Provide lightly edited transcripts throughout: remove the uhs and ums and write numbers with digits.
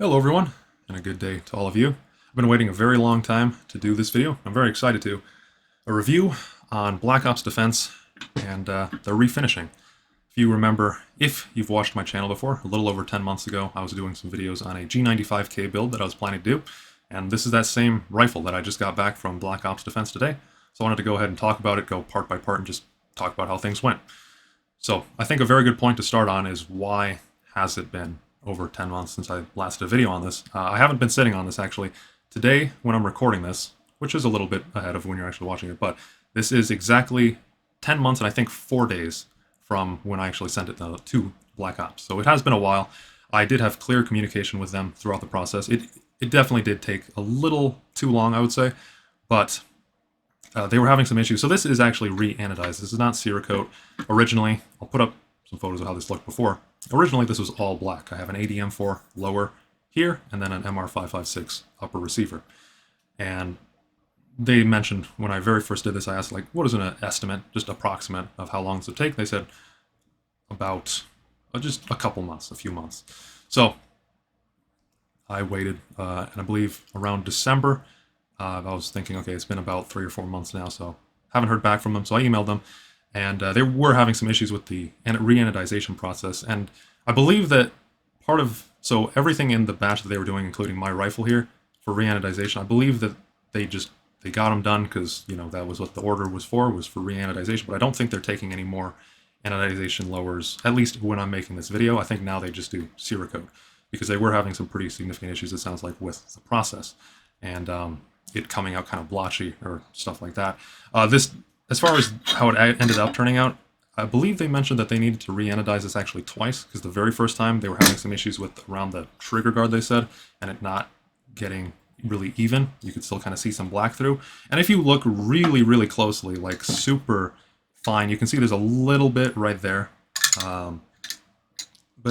Hello everyone, and a good day to all of you. I've been waiting a very long time to do this video. I'm very excited to. A review on Black Ops Defense and the refinishing. If you remember, if you've watched my channel before, a little over 10 months ago, I was doing some videos on a G95K build that I was planning to do, and this is that same rifle that I just got back from Black Ops Defense today. So I wanted to go ahead and talk about it, go part by part, and just talk about how things went. So I think a very good point to start on is why has it been over 10 months since I last did a video on this. I haven't been sitting on this actually. Today, when I'm recording this, which is a little bit ahead of when you're actually watching it, but this is exactly 10 months and I think 4 days from when I actually sent it to Black Ops. So it has been a while. I did have clear communication with them throughout the process. It definitely did take a little too long, I would say, but they were having some issues. So this is actually Reanodized. This is not Cerakote. Originally, I'll put up some photos of how this looked before. Originally, this was all black. I have an ADM4 lower here, and then an MR556 upper receiver. And they mentioned, when I very first did this, I asked, like, what is an estimate, just approximate, of how long this would take? They said about just a couple months, a few months. So I waited, and I believe around December, I was thinking, okay, it's been about 3 or 4 months now, so haven't heard back from them. So I emailed them. And they were having some issues with the reanodization process. And I believe that so everything in the batch that they were doing, including my rifle here, for reanodization, I believe that they got them done because, you know, that was what the order was for reanodization. But I don't think they're taking any more anodization lowers, at least when I'm making this video. I think now they just do Cerakote because they were having some pretty significant issues, it sounds like, with the process. And it coming out kind of blotchy or stuff like that. As far as how it ended up turning out, I believe they mentioned that they needed to re-anodize this actually twice, because the very first time they were having some issues with around the trigger guard, they said, and it not getting really even. You could still kind of see some black through. And if you look really, really closely, like super fine, you can see there's a little bit right there. But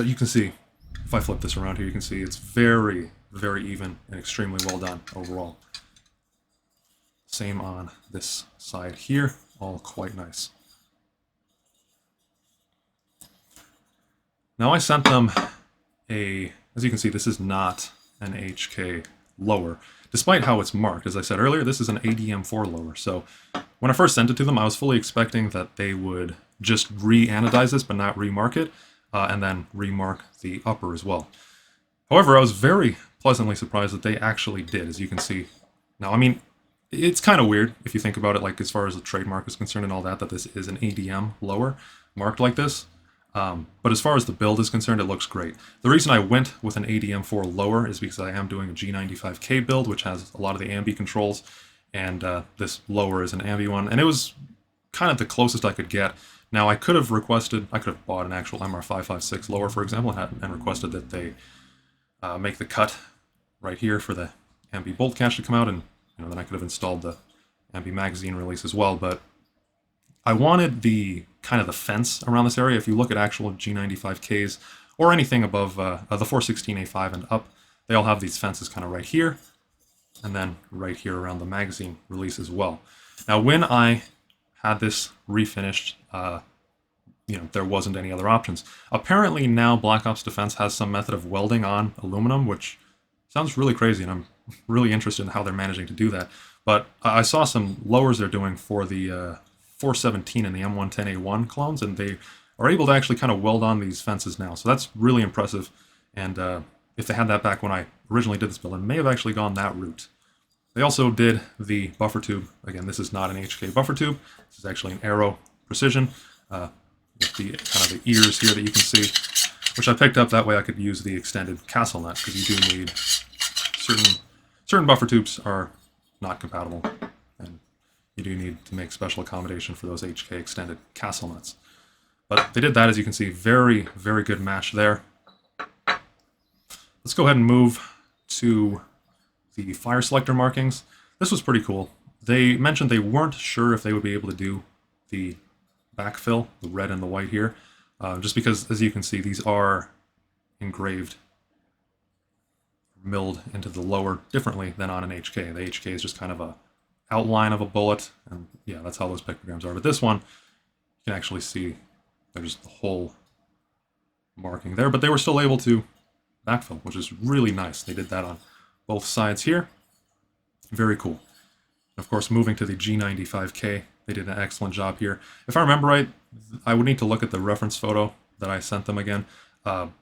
you can see, if I flip this around here, you can see it's very, very even and extremely well done overall. Same on this side here, all quite nice. Now I sent them as you can see, this is not an HK lower, despite how it's marked. As I said earlier, this is an ADM4 lower. So when I first sent it to them, I was fully expecting that they would just re-anodize this, but not remark it, and then remark the upper as well. However, I was very pleasantly surprised that they actually did, as you can see. Now, I mean, it's kind of weird if you think about it, like as far as the trademark is concerned and all that this is an ADM lower marked like this. But as far as the build is concerned, it looks great. The reason I went with an ADM4 lower is because I am doing a G95K build, which has a lot of the ambi controls, and this lower is an ambi one, and it was kind of the closest I could get. Now, I could have bought an actual MR556 lower, for example, and requested that they make the cut right here for the ambi bolt catch to come out, and then I could have installed the ambi magazine release as well, but I wanted the fence around this area. If you look at actual G95Ks or anything above the 416A5 and up, they all have these fences kind of right here, and then right here around the magazine release as well. Now, when I had this refinished, there wasn't any other options. Apparently now Black Ops Defense has some method of welding on aluminum, which sounds really crazy, and I'm really interested in how they're managing to do that. But I saw some lowers they're doing for the 417 and the M110A1 clones, and they are able to actually kind of weld on these fences now. So that's really impressive. And if they had that back when I originally did this build, I may have actually gone that route. They also did the buffer tube. Again, this is not an HK buffer tube. This is actually an Aero Precision with the kind of the ears here that you can see, which I picked up that way I could use the extended castle nut, because you do need certain buffer tubes are not compatible, and you do need to make special accommodation for those HK extended castle nuts. But they did that, as you can see. Very, very good match there. Let's go ahead and move to the fire selector markings. This was pretty cool. They mentioned they weren't sure if they would be able to do the backfill, the red and the white here, just because, as you can see, these are engraved, milled into the lower differently than on an HK. The HK is just kind of a outline of a bullet, and yeah, that's how those pictograms are. But this one, you can actually see there's the whole marking there, but they were still able to backfill, which is really nice. They did that on both sides here. Very cool. And of course, moving to the G95K, they did an excellent job here. If I remember right, I would need to look at the reference photo that I sent them again.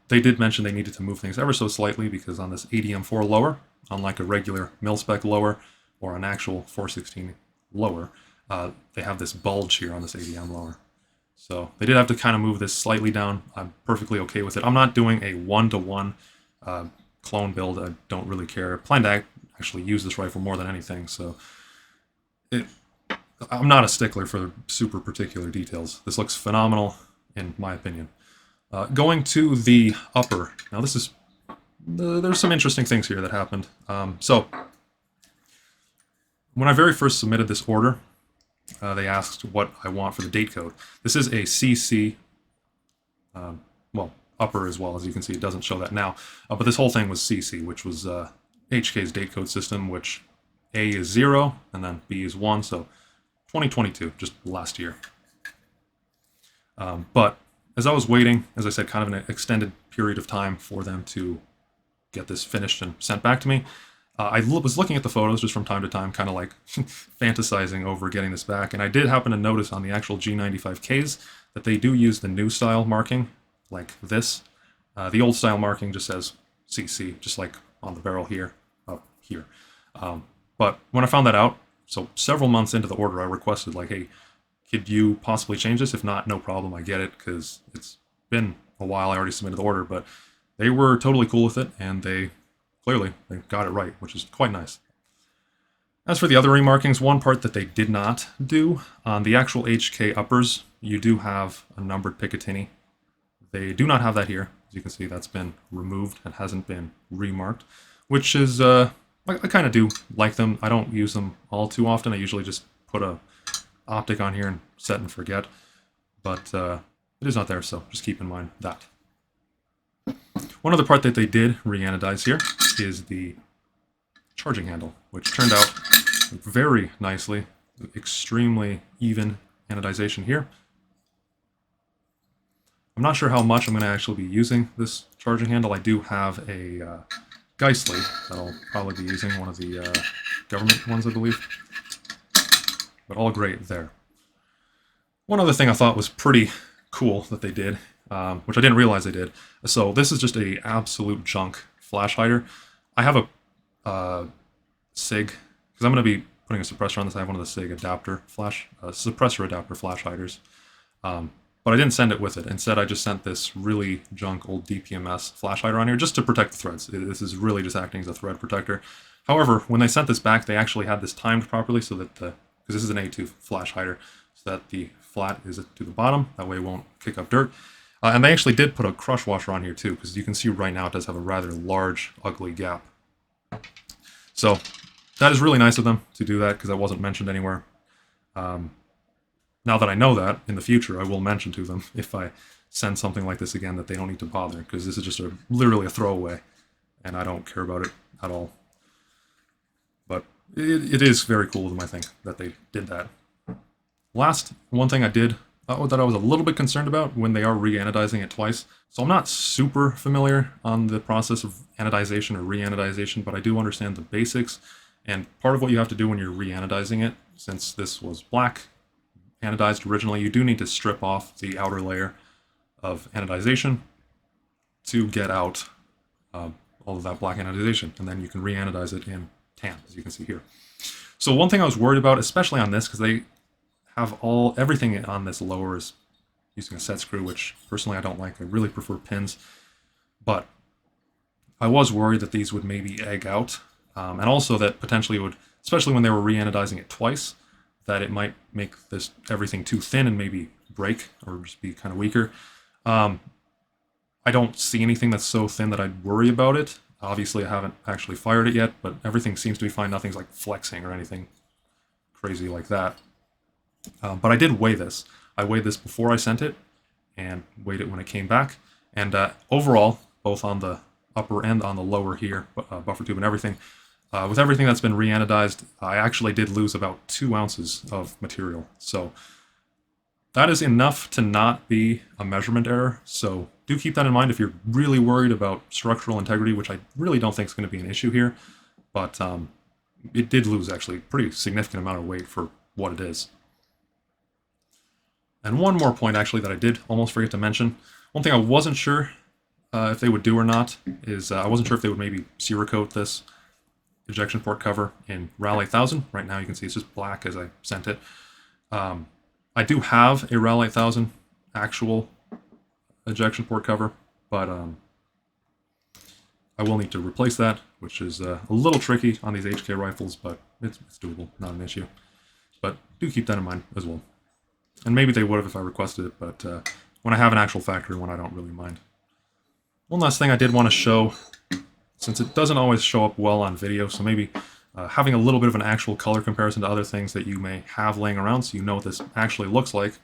They did mention they needed to move things ever so slightly because on this ADM4 lower, unlike a regular mil-spec lower or an actual 416 lower, they have this bulge here on this ADM lower. So they did have to kind of move this slightly down. I'm perfectly okay with it. I'm not doing a one-to-one clone build. I don't really care. I plan to actually use this rifle more than anything, so I'm not a stickler for super particular details. This looks phenomenal, in my opinion. Going to the upper. Now this is... there's some interesting things here that happened. So, when I very first submitted this order, they asked what I want for the date code. This is a CC, well, upper as well. As you can see, it doesn't show that now. But this whole thing was CC, which was HK's date code system, which A is 0, and then B is 1, so 2022, just last year. But as I was waiting, as I said, kind of an extended period of time for them to get this finished and sent back to me, I was looking at the photos just from time to time, kind of like fantasizing over getting this back, and I did happen to notice on the actual G95Ks that they do use the new style marking, like this. The old style marking just says CC, just like on the barrel here, up here. But when I found that out, so several months into the order, I requested, like, hey, could you possibly change this? If not, no problem, I get it, because it's been a while, I already submitted the order, but they were totally cool with it, and they got it right, which is quite nice. As for the other remarkings, one part that they did not do, on the actual HK uppers, you do have a numbered Picatinny. They do not have that here. As you can see, that's been removed and hasn't been remarked, which is, I kind of do like them. I don't use them all too often. I usually just put a optic on here and set and forget, but it is not there, so just keep in mind that. One other part that they did reanodize here is the charging handle, which turned out very nicely. Extremely even anodization here. I'm not sure how much I'm going to actually be using this charging handle. I do have a Geissele that I'll probably be using, one of the government ones, I believe. But all great there. One other thing I thought was pretty cool that they did, which I didn't realize they did. So this is just a absolute junk flash hider. I have a SIG, because I'm going to be putting a suppressor on this. I have one of the SIG adapter suppressor adapter flash hiders. But I didn't send it with it. Instead, I just sent this really junk old DPMS flash hider on here just to protect the threads. This is really just acting as a thread protector. However, when they sent this back, they actually had this timed properly so that because this is an A2 flash hider, so that the flat is to the bottom. That way it won't kick up dirt. And they actually did put a crush washer on here too, because you can see right now it does have a rather large, ugly gap. So that is really nice of them to do that, because that wasn't mentioned anywhere. Now that I know that, in the future, I will mention to them if I send something like this again that they don't need to bother, because this is just literally a throwaway, and I don't care about it at all. But it is very cool of them, I think, that they did that. Last, one thing I did that I was a little bit concerned about when they are reanodizing it twice. So I'm not super familiar on the process of anodization or reanodization, but I do understand the basics. And part of what you have to do when you're reanodizing it, since this was black anodized originally, you do need to strip off the outer layer of anodization to get out all of that black anodization, and then you can reanodize it in tan, as you can see here. So one thing I was worried about, especially on this, because they have everything on this lower is using a set screw, which personally I don't like. I really prefer pins, but I was worried that these would maybe egg out, and also that potentially would, especially when they were reanodizing it twice, that it might make everything too thin and maybe break or just be kind of weaker. I don't see anything that's so thin that I'd worry about it. Obviously, I haven't actually fired it yet, but everything seems to be fine. Nothing's like flexing or anything crazy like that. But I did weigh this. I weighed this before I sent it and weighed it when it came back. And overall, both on the upper and on the lower here, buffer tube and everything, with everything that's been reanodized, I actually did lose about 2 ounces of material. So That is enough to not be a measurement error, so do keep that in mind if you're really worried about structural integrity, which I really don't think is going to be an issue here, but it did lose actually a pretty significant amount of weight for what it is. And one more point actually that I did almost forget to mention. One thing I wasn't sure if they would do or not is I wasn't sure if they would maybe Cerakote this ejection port cover in RAL 8000. Right now you can see it's just black as I sent it. I do have a RAL 8000 actual ejection port cover, but I will need to replace that, which is a little tricky on these HK rifles, but it's doable, not an issue. But do keep that in mind as well. And maybe they would have if I requested it, but when I have an actual factory one, I don't really mind. One last thing I did want to show, since it doesn't always show up well on video, so maybe having a little bit of an actual color comparison to other things that you may have laying around so you know what this actually looks like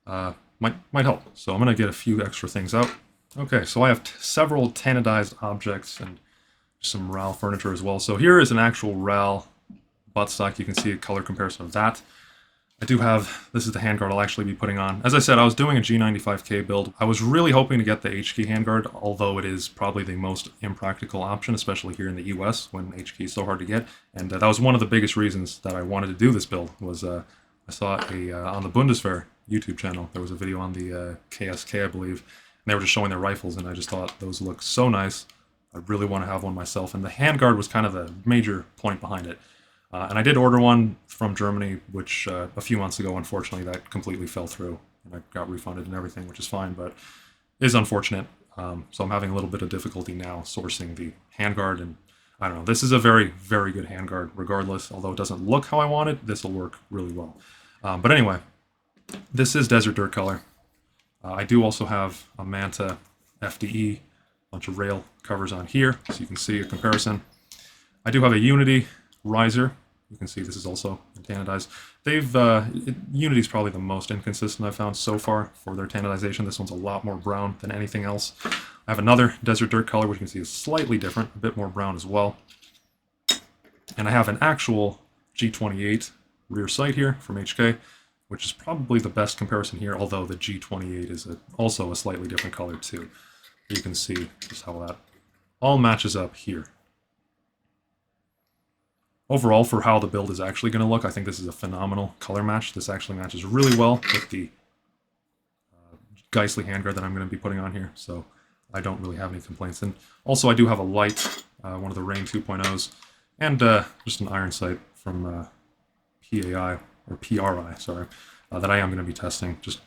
might help. So I'm going to get a few extra things out. Okay, so I have several Tanodized objects and some RAL furniture as well. So here is an actual RAL buttstock. You can see a color comparison of that. I do have, this is the handguard I'll actually be putting on. As I said, I was doing a G95K build. I was really hoping to get the HK handguard, although it is probably the most impractical option, especially here in the US when HK is so hard to get. And that was one of the biggest reasons that I wanted to do this build, was I saw on the Bundeswehr YouTube channel, there was a video on the KSK, I believe, and they were just showing their rifles, and I just thought those look so nice. I really want to have one myself, and the handguard was kind of the major point behind it. And I did order one from Germany, which a few months ago, unfortunately, that completely fell through. And I got refunded and everything, which is fine, but is unfortunate. So I'm having a little bit of difficulty now sourcing the handguard. And I don't know, this is a very, very good handguard regardless. Although it doesn't look how I want it, this will work really well. But anyway, this is Desert Dirt color. I do also have a Manta FDE, bunch of rail covers on here, so you can see a comparison. I do have a Unity riser. You can see this is also Tanodized. Unity's probably the most inconsistent I've found so far for their Tanodization. This one's a lot more brown than anything else. I have another Desert Dirt color, which you can see is slightly different, a bit more brown as well. And I have an actual G28 rear sight here from HK, which is probably the best comparison here, although the G28 is also a slightly different color too. You can see just how that all matches up here. Overall, for how the build is actually going to look, I think this is a phenomenal color match. This actually matches really well with the Geissele handguard that I'm going to be putting on here, so I don't really have any complaints. And also, I do have a light, one of the Rain 2.0s, and just an iron sight from PRI, sorry, that I am going to be testing, just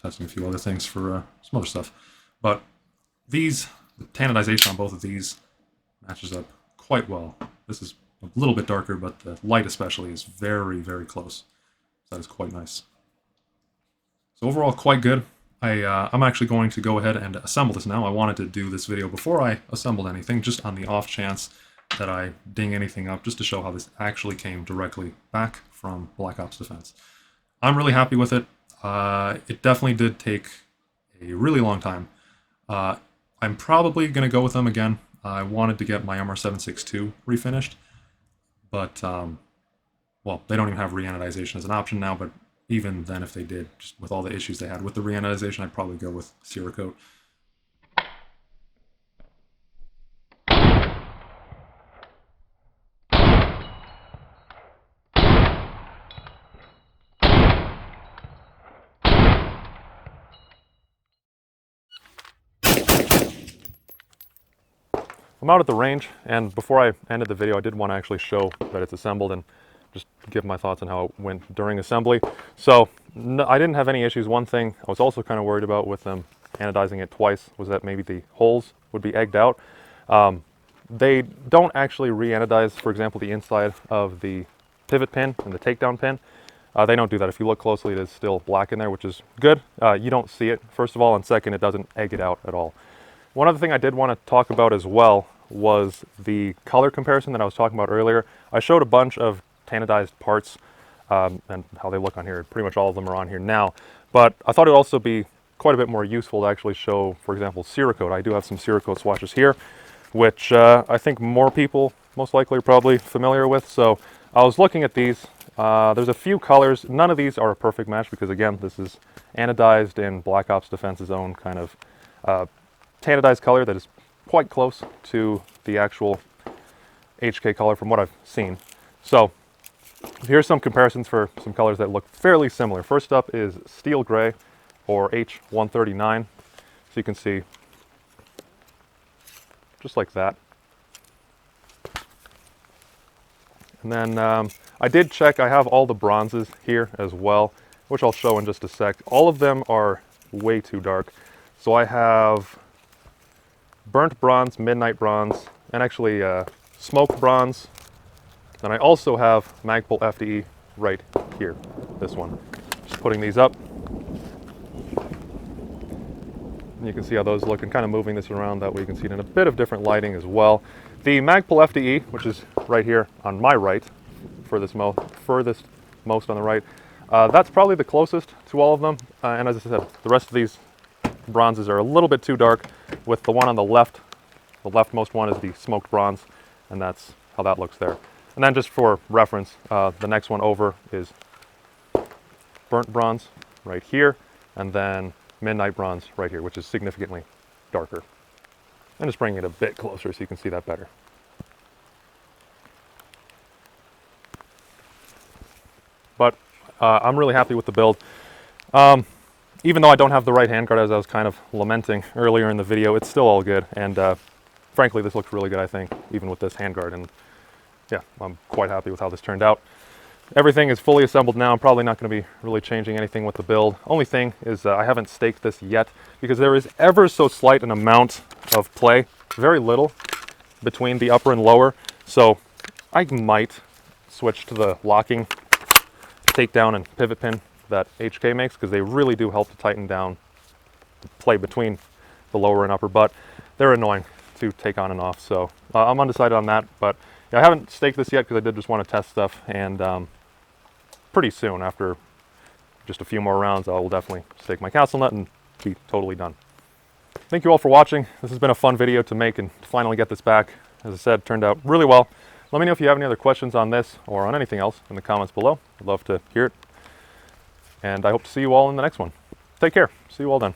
testing a few other things for some other stuff. But the Tanodization on both of these matches up quite well. This is a little bit darker, but the light especially is very, very close. That is quite nice. So overall, quite good. I'm actually going to go ahead and assemble this now. I wanted to do this video before I assembled anything, just on the off chance that I ding anything up, just to show how this actually came directly back from Black Ops Defense. I'm really happy with it. It definitely did take a really long time. I'm probably going to go with them again. I wanted to get my MR556A1 refinished, but, well, they don't even have reanodization as an option now, but even then, if they did, just with all the issues they had with the reanodization, I'd probably go with Cerakote. I'm out at the range, and before I ended the video, I did want to actually show that it's assembled and just give my thoughts on how it went during assembly. So I didn't have any issues. One thing I was also kind of worried about with them anodizing it twice was that maybe the holes would be egged out. They don't actually re-anodize, for example, the inside of the pivot pin and the takedown pin. They don't do that. If you look closely, it is still black in there, which is good. You don't see it, first of all, and second, it doesn't egg it out at all. One other thing I did want to talk about as well was the color comparison that I was talking about earlier. I showed a bunch of Tanodized parts and how they look on here. Pretty much all of them are on here now, but I thought it would also be quite a bit more useful to actually show, for example, Cerakote. I do have some Cerakote swatches here, which I think more people most likely are probably familiar with. So I was looking at these, There's a few colors. None of these are a perfect match because, again, this is anodized in Black Ops Defense's own kind of tanodized color that is quite close to the actual HK color from what I've seen. So here's some comparisons for some colors that look fairly similar. First up is Steel Gray, or H139. So you can see just like that. And then I did check, I have all the bronzes here as well, which I'll show in just a sec. All of them are way too dark. So I have burnt bronze, midnight bronze, and actually smoked bronze. And I also have Magpul FDE right here, this one. Just putting these up. And you can see how those look, and kind of moving this around that way you can see it in a bit of different lighting as well. The Magpul FDE, which is right here on my right, furthest most on the right, that's probably the closest to all of them. And as I said, the rest of these bronzes are a little bit too dark, with the one on the leftmost one is the smoked bronze, and that's how that looks there. And then just for reference, the next one over is burnt bronze right here, and then midnight bronze right here, which is significantly darker. And just bringing it a bit closer so you can see that better. But I'm really happy with the build. Even though I don't have the right handguard, as I was kind of lamenting earlier in the video, it's still all good. And frankly, this looks really good, I think, even with this handguard. And yeah, I'm quite happy with how this turned out. Everything is fully assembled now. I'm probably not going to be really changing anything with the build. Only thing is I haven't staked this yet because there is ever so slight an amount of play, very little, between the upper and lower. So I might switch to the locking takedown and pivot pin that HK makes, because they really do help to tighten down the play between the lower and upper, but they're annoying to take on and off. So I'm undecided on that, but yeah, I haven't staked this yet because I did just want to test stuff, and pretty soon, after just a few more rounds, I will definitely stake my castle nut and be totally done. Thank you all for watching. This has been a fun video to make and to finally get this back. As I said, turned out really well. Let me know if you have any other questions on this or on anything else in the comments below. I'd love to hear it. And I hope to see you all in the next one. Take care. See you all then.